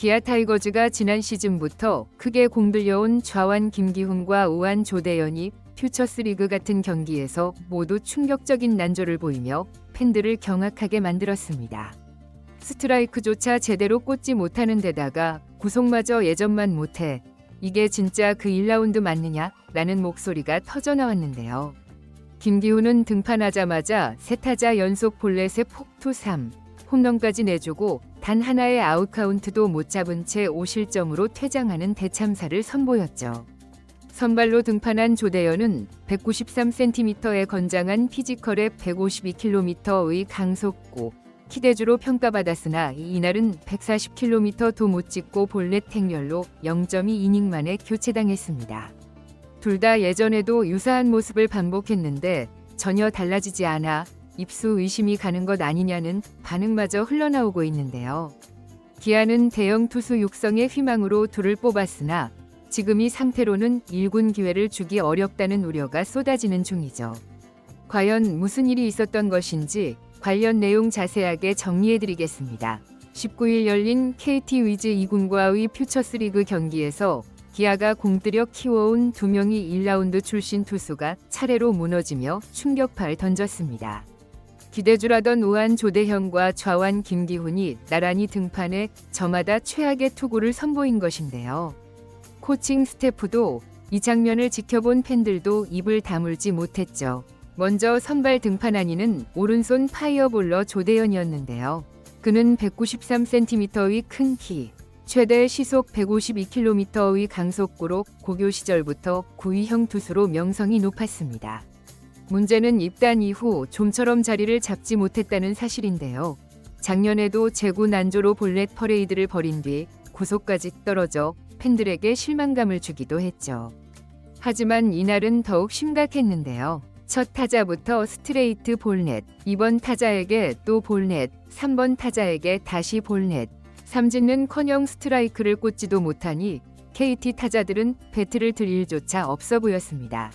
기아 타이거즈가 지난 시즌부터 크게 공들여온 좌완 김기훈과 우완 조대현이 퓨처스리그 같은 경기에서 모두 충격적인 난조를 보이며 팬들을 경악하게 만들었습니다. 스트라이크조차 제대로 꽂지 못하는 데다가 구속마저 예전만 못해 이게 진짜 그 1라운드 맞느냐? 라는 목소리가 터져나왔는데요. 김기훈은 등판하자마자 3타자 연속 볼넷에 폭투 3, 홈런까지 내주고 단 하나의 아웃카운트도 못 잡은 채 5실점으로 퇴장하는 대참사를 선보였죠. 선발로 등판한 조대현은 193cm의 건장한 피지컬에 152km의 강속구, 키대주로 평가받았으나 이날은 140km도 못 찍고 볼넷 행렬로 0.2이닝 만에 교체당했습니다. 둘 다 예전에도 유사한 모습을 반복했는데 전혀 달라지지 않아 입수 의심이 가는 것 아니냐는 반응마저 흘러나오고 있는데요. 기아는 대형 투수 육성의 희망으로 둘을 뽑았으나 지금 이 상태로는 1군 기회를 주기 어렵다는 우려가 쏟아지는 중이죠. 과연 무슨 일이 있었던 것인지 관련 내용 자세하게 정리해드리겠습니다. 19일 열린 KT 위즈 2군과의 퓨처스리그 경기에서 기아가 공들여 키워온 2명의 1라운드 출신 투수가 차례로 무너지며 충격파를 던졌습니다. 기대주라던 우완 조대현과 좌완 김기훈이 나란히 등판해 저마다 최악의 투구를 선보인 것인데요. 코칭 스태프도 이 장면을 지켜본 팬들도 입을 다물지 못했죠. 먼저 선발 등판한 이는 오른손 파이어볼러 조대현이었는데요. 그는 193cm의 큰 키, 최대 시속 152km의 강속구로 고교 시절부터 구위형 투수로 명성이 높았습니다. 문제는 입단 이후 좀처럼 자리를 잡지 못했다는 사실인데요. 작년에도 제구 난조로 볼넷 퍼레이드를 벌인 뒤 구속까지 떨어져 팬들에게 실망감을 주기도 했죠. 하지만 이날은 더욱 심각했는데요. 첫 타자부터 스트레이트 볼넷, 2번 타자에게 또 볼넷, 3번 타자에게 다시 볼넷, 삼진는커녕 스트라이크를 꽂지도 못하니 KT 타자들은 배트를 들 일조차 없어 보였습니다.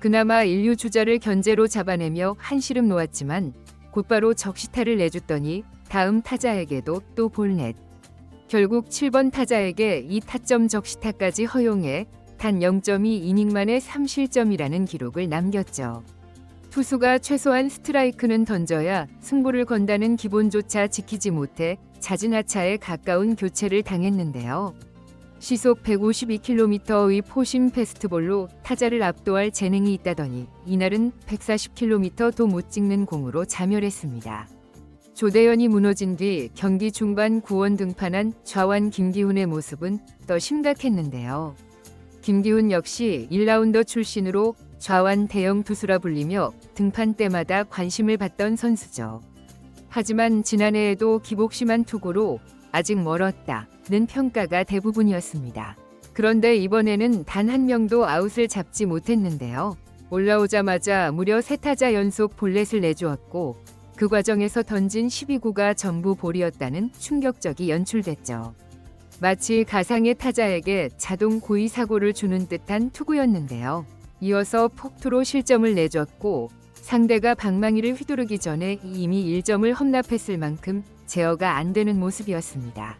그나마 1루 주자를 견제로 잡아내며 한시름 놓았지만 곧바로 적시타를 내줬더니 다음 타자에게도 또 볼넷. 결국 7번 타자에게 2타점 적시타까지 허용해 단 0.2이닝 만에 3실점이라는 기록을 남겼죠. 투수가 최소한 스트라이크는 던져야 승부를 건다는 기본조차 지키지 못해 잦은 하차에 가까운 교체를 당했는데요. 시속 152km의 포심 패스트볼로 타자를 압도할 재능이 있다더니 이날은 140km도 못 찍는 공으로 자멸했습니다. 조대현이 무너진 뒤 경기 중반 구원 등판한 좌완 김기훈의 모습은 더 심각했는데요. 김기훈 역시 1라운더 출신으로 좌완 대형 투수라 불리며 등판 때마다 관심을 받던 선수죠. 하지만 지난해에도 기복심한 투구로 아직 멀었다는 평가가 대부분이었습니다. 그런데 이번에는 단 한 명도 아웃을 잡지 못했는데요. 올라오자마자 무려 3타자 연속 볼넷을 내주었고 그 과정에서 던진 12구가 전부 볼이었다는 충격적이 연출됐죠. 마치 가상의 타자에게 자동 고의 사고를 주는 듯한 투구였는데요. 이어서 폭투로 실점을 내줬고 상대가 방망이를 휘두르기 전에 이미 1점을 험납했을 만큼 제어가 안 되는 모습이었습니다.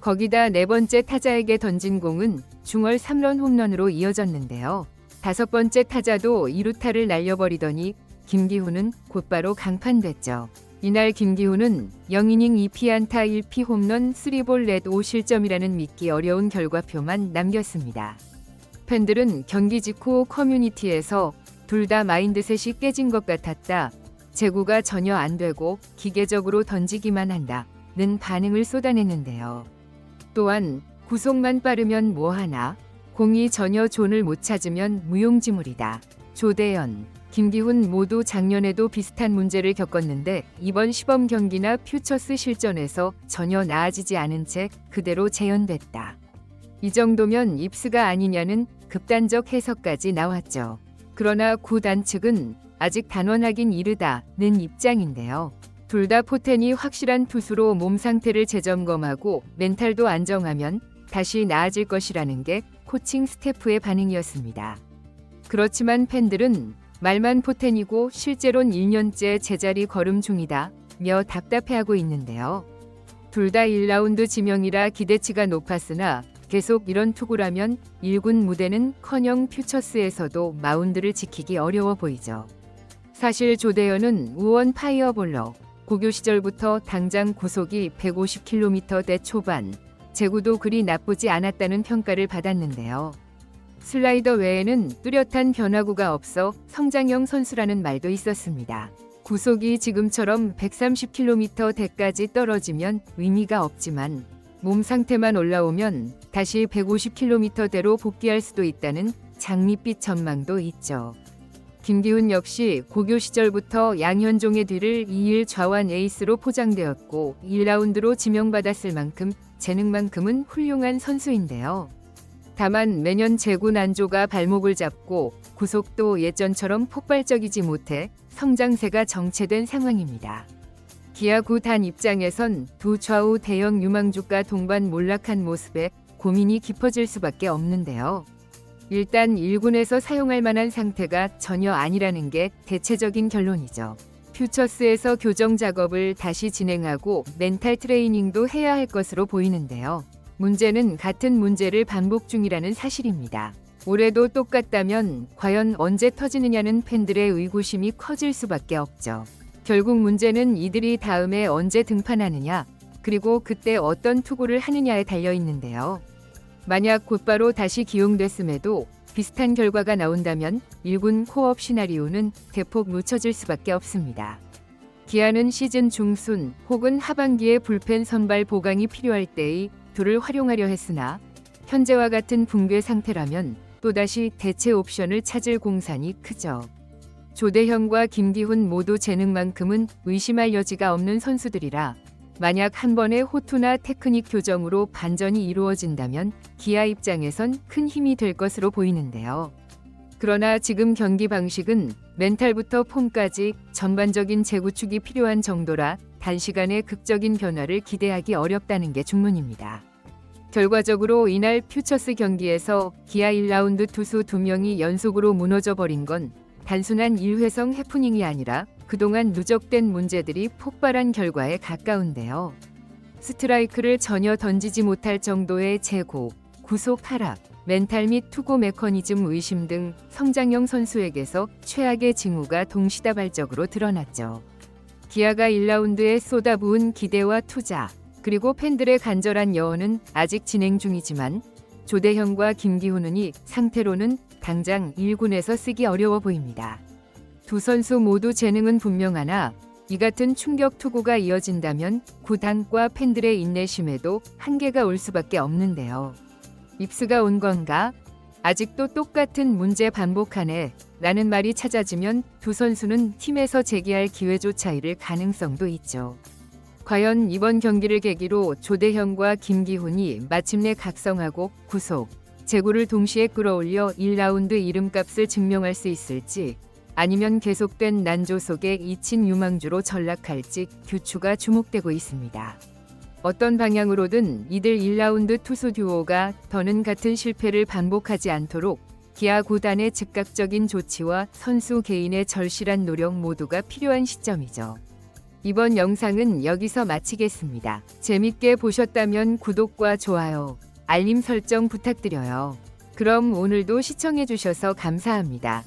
거기다 네 번째 타자에게 던진 공은 중월 3런 홈런으로 이어졌는데요. 다섯 번째 타자도 2루타를 날려버리더니 김기훈은 곧바로 강판됐죠. 이날 김기훈은 0이닝 2피안타 1피 홈런 3볼 넷 5실점이라는 믿기 어려운 결과표만 남겼습니다. 팬들은 경기 직후 커뮤니티에서 둘 다 마인드셋이 깨진 것 같았다. 제구가 전혀 안 되고 기계적으로 던지기만 한다는 반응을 쏟아냈는데요. 또한 구속만 빠르면 뭐하나? 공이 전혀 존을 못 찾으면 무용지물이다. 조대현, 김기훈 모두 작년에도 비슷한 문제를 겪었는데 이번 시범 경기나 퓨처스 실전에서 전혀 나아지지 않은 채 그대로 재현됐다. 이 정도면 입스가 아니냐는 극단적 해석까지 나왔죠. 그러나 구단 측은 아직 단언하긴 이르다는 입장인데요. 둘 다 포텐이 확실한 투수로 몸 상태를 재점검하고 멘탈도 안정하면 다시 나아질 것이라는 게 코칭 스태프의 반응이었습니다. 그렇지만 팬들은 말만 포텐이고 실제론 1년째 제자리 걸음 중이다며 답답해하고 있는데요. 둘 다 1라운드 지명이라 기대치가 높았으나 계속 이런 투구라면 1군 무대는커녕 퓨처스에서도 마운드를 지키기 어려워 보이죠. 사실 조대현은 우원 파이어볼러, 고교 시절부터 당장 구속이 150km대 초반, 제구도 그리 나쁘지 않았다는 평가를 받았는데요. 슬라이더 외에는 뚜렷한 변화구가 없어 성장형 선수라는 말도 있었습니다. 구속이 지금처럼 130km대까지 떨어지면 의미가 없지만 몸 상태만 올라오면 다시 150km대로 복귀할 수도 있다는 장밋빛 전망도 있죠. 김기훈 역시 고교 시절부터 양현종의 뒤를 이을 좌완 에이스로 포장되었고 1라운드로 지명받았을 만큼 재능만큼은 훌륭한 선수인데요. 다만 매년 제구 난조가 발목을 잡고 구속도 예전처럼 폭발적이지 못해 성장세가 정체된 상황입니다. 기아 구단 입장에선 두 좌우 대형 유망주가 동반 몰락한 모습에 고민이 깊어질 수밖에 없는데요. 일단 1군에서 사용할 만한 상태가 전혀 아니라는 게 대체적인 결론이죠. 퓨처스에서 교정 작업을 다시 진행하고 멘탈 트레이닝도 해야 할 것으로 보이는데요. 문제는 같은 문제를 반복 중이라는 사실입니다. 올해도 똑같다면 과연 언제 터지느냐는 팬들의 의구심이 커질 수밖에 없죠. 결국 문제는 이들이 다음에 언제 등판하느냐, 그리고 그때 어떤 투구를 하느냐에 달려 있는데요. 만약 곧바로 다시 기용됐음에도 비슷한 결과가 나온다면 1군 코업 시나리오는 대폭 늦춰질 수밖에 없습니다. 기아는 시즌 중순 혹은 하반기에 불펜 선발 보강이 필요할 때의 둘을 활용하려 했으나 현재와 같은 붕괴 상태라면 또다시 대체 옵션을 찾을 공산이 크죠. 조대현과 김기훈 모두 재능만큼은 의심할 여지가 없는 선수들이라 만약 한 번의 호투나 테크닉 교정으로 반전이 이루어진다면 기아 입장에선 큰 힘이 될 것으로 보이는데요. 그러나 지금 경기 방식은 멘탈부터 폼까지 전반적인 재구축이 필요한 정도라 단시간에 극적인 변화를 기대하기 어렵다는 게 중론입니다. 결과적으로 이날 퓨처스 경기에서 기아 1라운드 투수 2명이 연속으로 무너져 버린 건 단순한 일회성 해프닝이 아니라 그동안 누적된 문제들이 폭발한 결과에 가까운데요. 스트라이크를 전혀 던지지 못할 정도의 제고, 구속 하락, 멘탈 및 투구 메커니즘 의심 등 성장형 선수에게서 최악의 징후가 동시다발적으로 드러났죠. 기아가 1라운드에 쏟아부은 기대와 투자, 그리고 팬들의 간절한 여원은 아직 진행 중이지만 조대현과 김기훈이 상태로는 당장 1군에서 쓰기 어려워 보입니다. 두 선수 모두 재능은 분명하나 이 같은 충격 투구가 이어진다면 구단과 팬들의 인내심에도 한계가 올 수밖에 없는데요. 입스가 온 건가? 아직도 똑같은 문제 반복하네 라는 말이 찾아지면 두 선수는 팀에서 재기할 기회조차 잃을 가능성도 있죠. 과연 이번 경기를 계기로 조대현과 김기훈이 마침내 각성하고 구속, 제구를 동시에 끌어올려 1라운드 이름값을 증명할 수 있을지 아니면 계속된 난조 속에 잊힌 유망주로 전락할지 규추가 주목되고 있습니다. 어떤 방향으로든 이들 1라운드 투수 듀오가 더는 같은 실패를 반복하지 않도록 기아 구단의 즉각적인 조치와 선수 개인의 절실한 노력 모두가 필요한 시점이죠. 이번 영상은 여기서 마치겠습니다. 재밌게 보셨다면 구독과 좋아요, 알림 설정 부탁드려요. 그럼 오늘도 시청해주셔서 감사합니다.